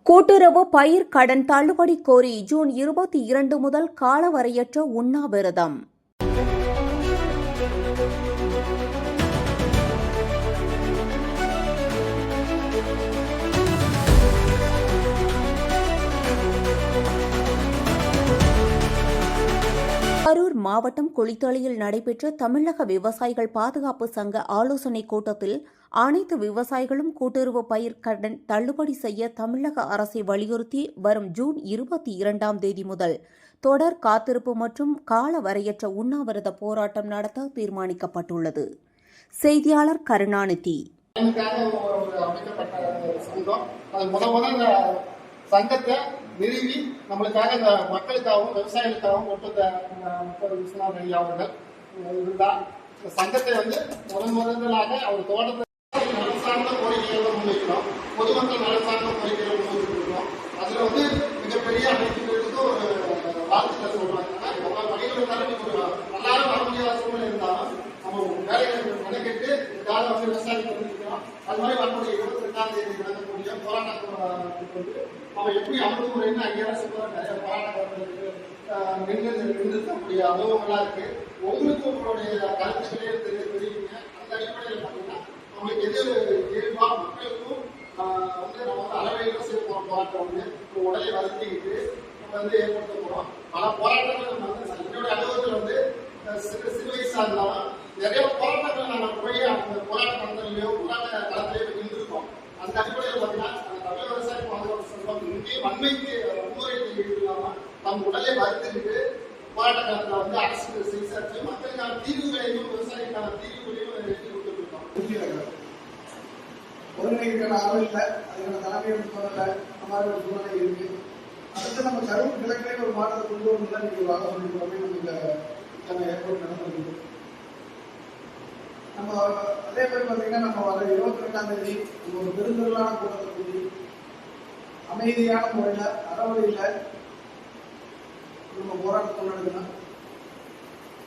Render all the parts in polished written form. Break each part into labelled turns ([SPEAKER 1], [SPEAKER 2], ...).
[SPEAKER 1] கூட்டுறவு பயிர் கடன் தள்ளுபடி கோரி ஜூன் 22 முதல் காலவரையற்ற உண்ணாவிரதம். கரூர் மாவட்டம் குளித்தலையில் நடைபெற்ற தமிழக விவசாயிகள் பாதுகாப்பு சங்க ஆலோசனைக் கூட்டத்தில் அனைத்து விவசாயிகளும் கூட்டுறவு பயிர் கடன் தள்ளுபடி செய்ய தமிழக அரசை வலியுறுத்தி வரும் ஜூன் 22ஆம் தேதி முதல் தொடர் காத்திருப்பு மற்றும் காலவரையற்ற உண்ணாவிரத போராட்டம் நடத்த தீர்மானிக்கப்பட்டுள்ளது. செய்தியாளர் கருணாநிதி.
[SPEAKER 2] சங்கத்தை நிறுவி நம்மளுக்காக இந்த மக்களுக்காகவும் விவசாயிகளுக்காகவும் ஒட்டுத்த விஸ்வநாதன் ஐயா அவர்கள் இருந்தால் இந்த சங்கத்தை முதலாக அவர் தோட்டத்தை நலன் சார்ந்த கோரிக்கைகளை முன்வைக்கிறோம், பொதுமக்கள் நலன் சார்ந்த கோரிக்கைகளை முன்வைக்கிறோம். அதுல மிகப்பெரிய அமைப்புகளுக்கும் ஒரு வாழ்த்துக்களை சொல்றாங்க. வணிகர்கள் தரப்பு எல்லாரும் வர முடியாத சூழ்நிலை இருந்தாலும் நம்ம வேலைகளை மெனக்கெட்டு இதுக்காக விவசாயிகள் பண்ணிருக்கிறோம். அது மாதிரி வரக்கூடிய 22ஆம் தேதி நடக்கக்கூடிய போராட்டத்தை நம்ம எப்படி அணுகுமுறைன்னு அரசு நிறைய போராட்டங்களுக்கு நிறுத்தக்கூடிய அனுபவங்களா இருக்கு. உங்களுக்கு உங்களுடைய கருத்துக்களே தெரிவிங்க. அந்த அடிப்படையில் பார்த்தீங்கன்னா நம்மளுக்கு எது இயல்பா மக்களுக்கும் நம்ம அளவையில் செய்ய போற போராட்டம் உடலை வருத்திக்கிட்டு நம்ம ஏற்படுத்த போறோம். பல போராட்டங்கள் என்னுடைய அனுபவத்தில் சிறு வயசா இருந்தாலும் நிறைய போராட்டங்கள் நாங்கள் போய் அந்த போராட்ட மன்றத்திலேயோ போராட்ட களத்திலேயோ இருந்திருக்கோம். அந்த அடிப்படையில் பார்த்தீங்கன்னா தமிழக விவசாய பாதுகாப்பு சங்கம் இங்கே வன்மைக்கு வன்முறைக்கு இல்லாம தம் உடலை வருத்திட்டு போராட்ட காலத்தில் அரசு விசாரிச்சு மக்களுக்கான தீர்வுகளையும் விவசாயிக்கான தீர்வுகளையும் எடுத்து கொடுத்துருக்கோம்.
[SPEAKER 3] ஒருங்கிணைக்கான ஆர்வம் இல்லை, அதுக்கான தலைமையும் சொல்லல, அந்த மாதிரி ஒரு சூழ்நிலை இருக்கு. அடுத்து நம்ம கரூர் கிழக்கிலே ஒரு மாற்றத்தை கொண்டு வரணும் இன்னைக்கு வாங்க சொல்லிட்டு நம்ம ஏற்பாடு நடந்திருக்கு. நம்ம அதே மாதிரி பார்த்தீங்கன்னா நம்ம வர 22ஆம் தேதி ஒரு பெருந்திரளான கூட்டத்தை கூட்டி அமைதியான முறையில் அறவழியில் நம்ம போராட்டம் கொண்டாடுகிறோம்.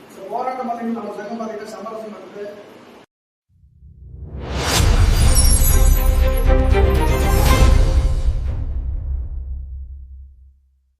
[SPEAKER 3] இந்த போராட்டம் பார்த்தீங்கன்னா நம்ம சங்கம் பார்த்தீங்கன்னா சமரசம் நடந்து